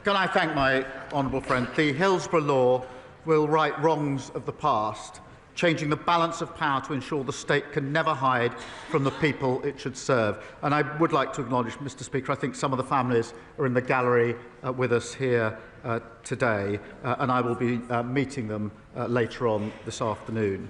Can I thank my honourable friend? The Hillsborough Law will right wrongs of the past, changing the balance of power to ensure the state can never hide from the people it should serve. And I would like to acknowledge, Mr. Speaker, I think some of the families are in the gallery with us here today, and I will be meeting them later on this afternoon.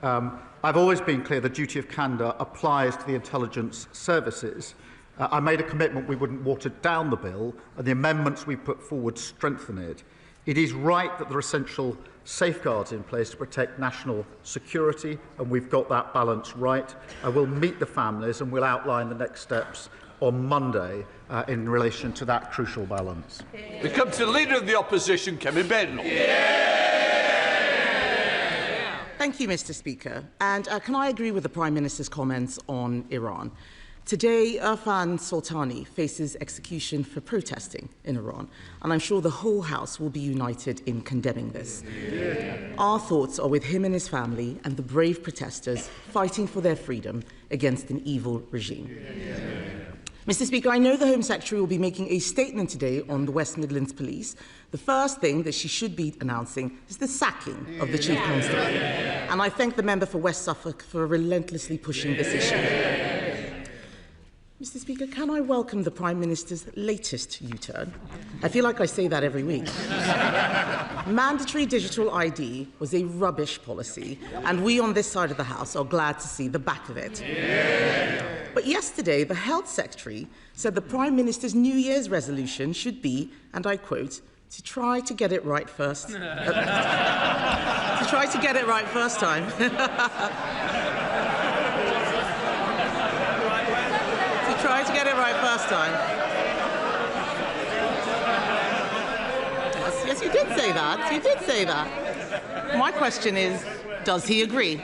I've always been clear the duty of candour applies to the intelligence services. I made a commitment we wouldn't water down the bill, and the amendments we put forward strengthen it. It is right that there are essential safeguards in place to protect national security, and we've got that balance right. I will meet the families and will outline the next steps on Monday in relation to that crucial balance. We come to the Leader of the Opposition, Keir Starmer. Thank you, Mr. Speaker. And can I agree with the Prime Minister's comments on Iran? Today, Irfan Soltani faces execution for protesting in Iran, and I'm sure the whole House will be united in condemning this. Our thoughts are with him and his family and the brave protesters fighting for their freedom against an evil regime. Mr. Speaker, I know the Home Secretary will be making a statement today on the West Midlands Police. The first thing that she should be announcing is the sacking of the Chief Constable. And I thank the member for West Suffolk for relentlessly pushing this issue. Mr. Speaker, can I welcome the Prime Minister's latest U-turn? I feel like I say that every week. Mandatory digital ID was a rubbish policy, and we on this side of the House are glad to see the back of it. But yesterday, the Health Secretary said the Prime Minister's New Year's resolution should be, and I quote, to try to get it right first. To try to get it right first time. Try to get it right first time. Yes, you did say that. You did say that. My question is, does he agree?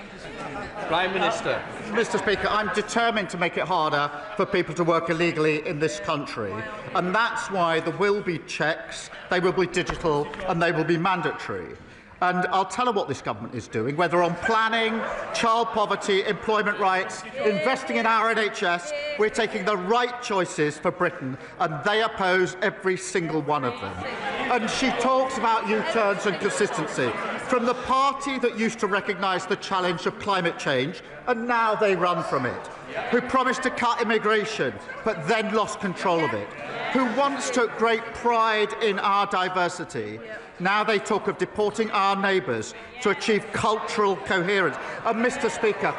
Prime Minister. Mr. Speaker, I'm determined to make it harder for people to work illegally in this country, and that's why there will be checks, they will be digital, and they will be mandatory. And I'll tell her what this government is doing, whether on planning, child poverty, employment rights, investing in our NHS. We're taking the right choices for Britain, and they oppose every single one of them. And she talks about U-turns and consistency. From the party that used to recognise the challenge of climate change, and now they run from it, who promised to cut immigration, but then lost control of it, who once took great pride in our diversity. Now they talk of deporting our neighbours to achieve cultural coherence. And, Mr. Speaker,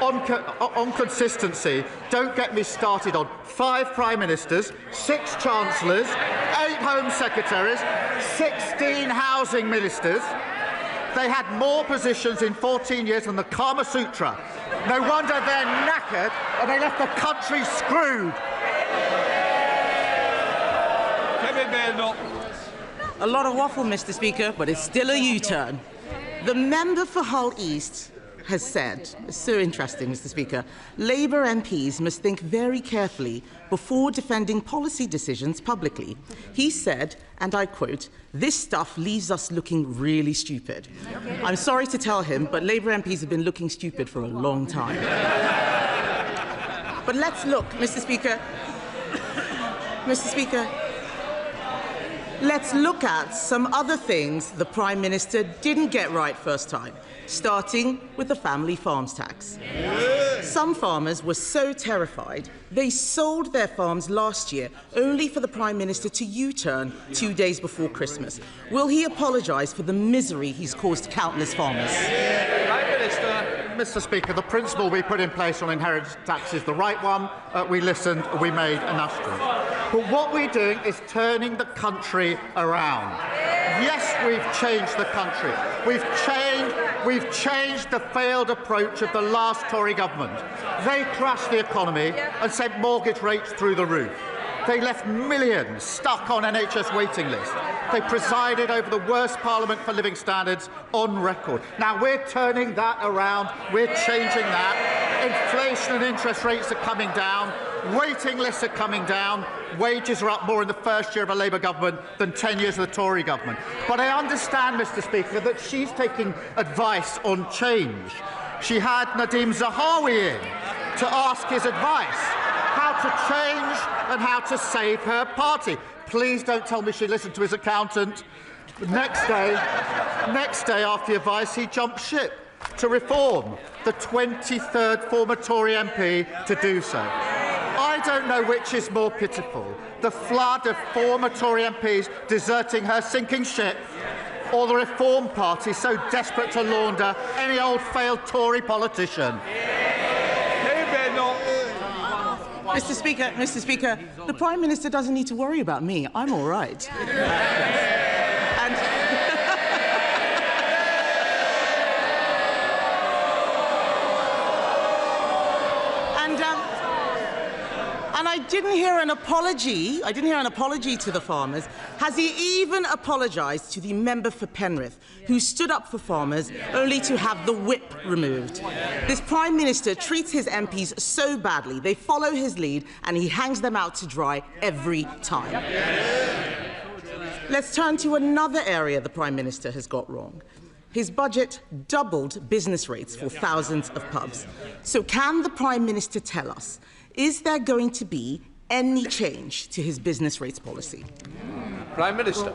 on consistency, don't get me started on 5 Prime Ministers, 6 Chancellors, 8 Home Secretaries, 16 Housing Ministers. They had more positions in 14 years than the Kama Sutra. No wonder they're knackered and they left the country screwed. A lot of waffle, Mr. Speaker, but it's still a U-turn. The member for Hull East has said, it's so interesting, Mr. Speaker, Labour MPs must think very carefully before defending policy decisions publicly. He said, and I quote, "This stuff leaves us looking really stupid." I'm sorry to tell him, but Labour MPs have been looking stupid for a long time. But let's look, Mr. Speaker. Mr. Speaker, let's look at some other things the Prime Minister didn't get right first time, starting with the family farms tax. Some farmers were so terrified they sold their farms last year only for the Prime Minister to U-turn 2 days before Christmas. Will he apologise for the misery he's caused countless farmers? Prime Minister. Mr. Speaker, the principle we put in place on inheritance tax is the right one. We listened, we made an asterisk. But what we're doing is turning the country around. Yes, we've changed the country. We've changed the failed approach of the last Tory government. They crashed the economy and sent mortgage rates through the roof. They left millions stuck on NHS waiting lists. They presided over the worst Parliament for living standards on record. Now we're turning that around. We're changing that. Inflation and interest rates are coming down. Waiting lists are coming down. Wages are up more in the first year of a Labour government than 10 years of the Tory government. But I understand, Mr. Speaker, that she's taking advice on change. She had Nadeem Zahawi in to ask his advice how to change and how to save her party. Please don't tell me she listened to his accountant. The next day after the advice, he jumped ship to reform, the 23rd former Tory MP to do so. I don't know which is more pitiful, the flood of former Tory MPs deserting her sinking ship, or the Reform Party so desperate to launder any old failed Tory politician. Mr. Speaker, the Prime Minister doesn't need to worry about me. I'm all right. And I didn't hear an apology. I didn't hear an apology to the farmers. Has he even apologised to the member for Penrith, who stood up for farmers only to have the whip removed? This Prime Minister treats his MPs so badly, they follow his lead, and he hangs them out to dry every time. Let's turn to another area the Prime Minister has got wrong. His budget doubled business rates for thousands of pubs. So can the Prime Minister tell us, is there going to be any change to his business rates policy? Prime Minister.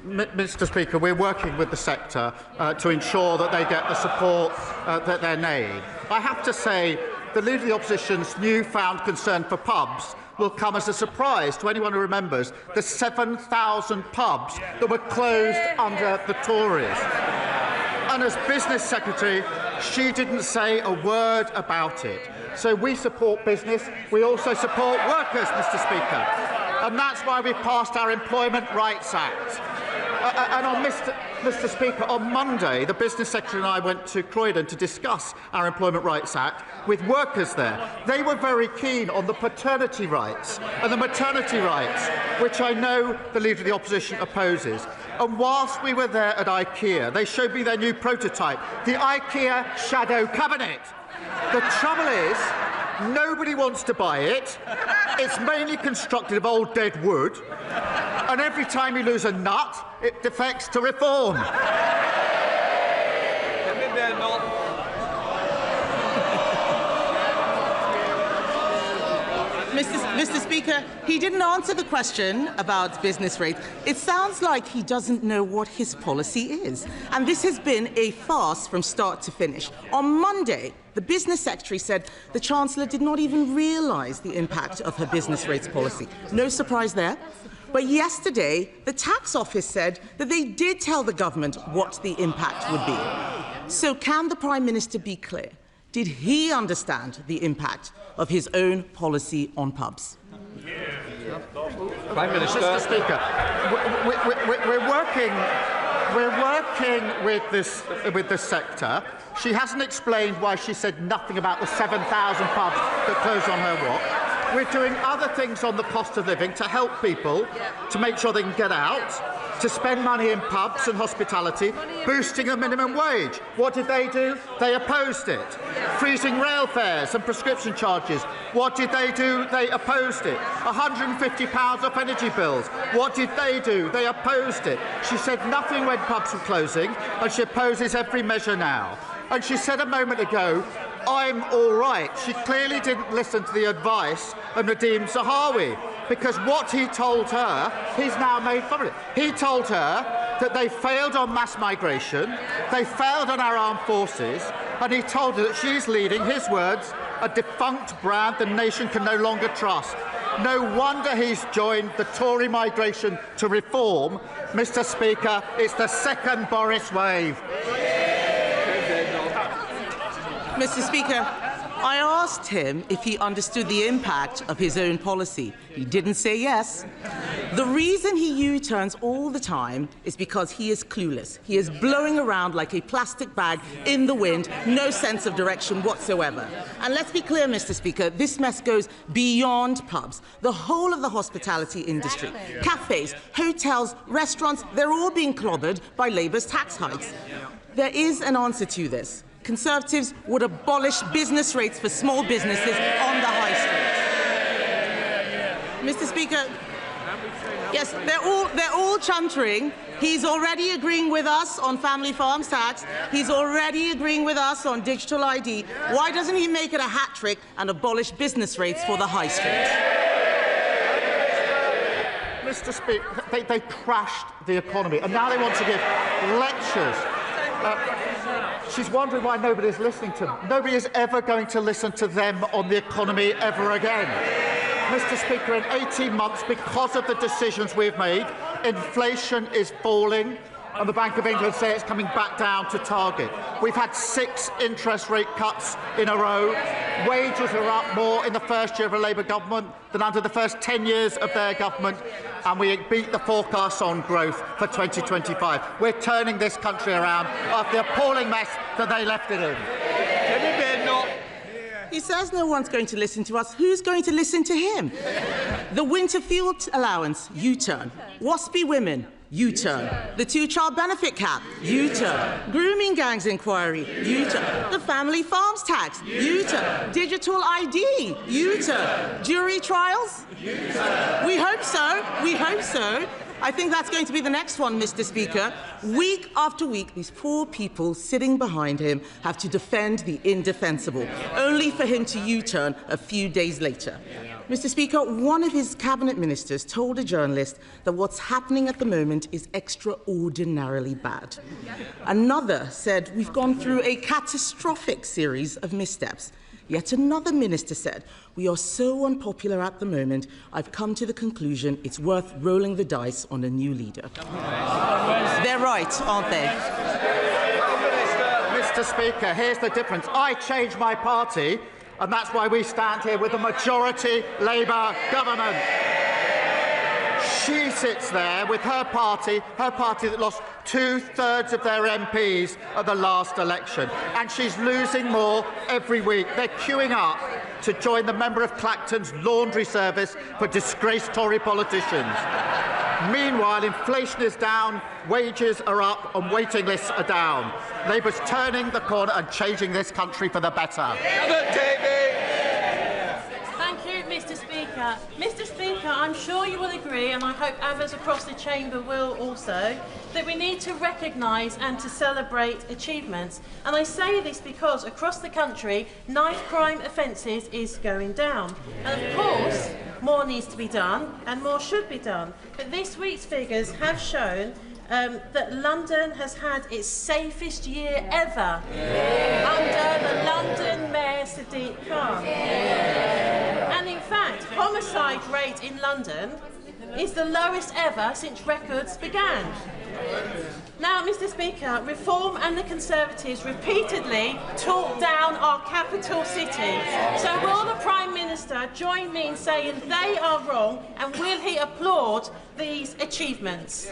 Well, Mr. Speaker, we're working with the sector to ensure that they get the support that they need. I have to say, the Leader of the Opposition's newfound concern for pubs will come as a surprise to anyone who remembers the 7,000 pubs that were closed under the Tories. And as Business Secretary, she didn't say a word about it. So we support business, we also support workers, Mr. Speaker. And that's why we passed our Employment Rights Act. And on Mr. Speaker, on Monday, the Business Secretary and I went to Croydon to discuss our Employment Rights Act with workers there. They were very keen on the paternity rights and the maternity rights, which I know the Leader of the Opposition opposes. And whilst we were there at IKEA, they showed me their new prototype, the IKEA Shadow Cabinet. The trouble is, nobody wants to buy it. It's mainly constructed of old dead wood. And every time you lose a nut, it defects to reform. Mr. Speaker, he didn't answer the question about business rates. It sounds like he doesn't know what his policy is. And this has been a farce from start to finish. On Monday, the Business Secretary said the Chancellor did not even realise the impact of her business rates policy. No surprise there. But yesterday, the Tax Office said that they did tell the government what the impact would be. So can the Prime Minister be clear? Did he understand the impact of his own policy on pubs? Prime Minister. Mr. Speaker, we're working with this sector. She hasn't explained why she said nothing about the 7,000 pubs that closed on her watch. We're doing other things on the cost of living to help people, to make sure they can get out, to spend money in pubs and hospitality, boosting the minimum wage. What did they do? They opposed it. Freezing rail fares and prescription charges. What did they do? They opposed it. £150 off energy bills. What did they do? They opposed it. She said nothing when pubs were closing, and she opposes every measure now. And she said a moment ago, I'm all right. She clearly didn't listen to the advice of Nadeem Zahawi, because what he told her, he's now made public. He told her that they failed on mass migration, they failed on our armed forces, and he told her that she's leading, his words, a defunct brand the nation can no longer trust. No wonder he's joined the Tory migration to reform. Mr. Speaker, it's the second Boris wave. Mr. Speaker, I asked him if he understood the impact of his own policy. He didn't say yes. The reason he U-turns all the time is because he is clueless. He is blowing around like a plastic bag in the wind, no sense of direction whatsoever. And let's be clear, Mr. Speaker, this mess goes beyond pubs. The whole of the hospitality industry, cafes, hotels, restaurants, they're all being clobbered by Labour's tax hikes. There is an answer to this. Conservatives would abolish business rates for small businesses on the high street. Mr. Speaker, yes, they're all chuntering. He's already agreeing with us on family farms tax. He's already agreeing with us on digital ID. Why doesn't he make it a hat trick and abolish business rates for the high street? Mr. Speaker, they crashed the economy, and now they want to give lectures. She's wondering why nobody's listening to them. Nobody is ever going to listen to them on the economy ever again. Mr. Speaker, in 18 months, because of the decisions we've made, inflation is falling, and the Bank of England say it's coming back down to target. We've had 6 interest rate cuts in a row. Wages are up more in the first year of a Labour government than under the first 10 years of their government, and we beat the forecasts on growth for 2025. We're turning this country around after the appalling mess that they left it in. He says no one's going to listen to us. Who's going to listen to him? The winter field allowance, U-turn. Waspy women, U-turn. The 2-child benefit cap, U-turn. Grooming gangs inquiry, U-turn. The family farms tax, U-turn. Digital ID, U-turn. Jury trials? U-turn. We hope so. We hope so. I think that's going to be the next one, Mr. Speaker. Week after week, these poor people sitting behind him have to defend the indefensible, only for him to U-turn a few days later. Mr. Speaker, one of his cabinet ministers told a journalist that what's happening at the moment is extraordinarily bad. Another said we've gone through a catastrophic series of missteps. Yet another minister said, we are so unpopular at the moment, I've come to the conclusion it's worth rolling the dice on a new leader. They're right, aren't they? Mr. Speaker, here's the difference. I changed my party, and that's why we stand here with a majority Labour government. She sits there with her party that lost 2/3 of their MPs at the last election, and she's losing more every week. They're queuing up to join the member of Clacton's laundry service for disgraced Tory politicians. Meanwhile, inflation is down, wages are up, and waiting lists are down. Labour's turning the corner and changing this country for the better. Mr. Speaker. Mr. Speaker, I'm sure you will agree, and I hope others across the chamber will also, that we need to recognise and to celebrate achievements. And I say this because across the country, knife crime offences is going down. And of course, more needs to be done and more should be done. But this week's figures have shown that London has had its safest year ever under the London Mayor Sadiq Khan. And in fact, homicide rate in London is the lowest ever since records began. Now, Mr. Speaker, Reform and the Conservatives repeatedly talk down our capital city. So will the Prime Minister join me in saying they are wrong, and will he applaud these achievements?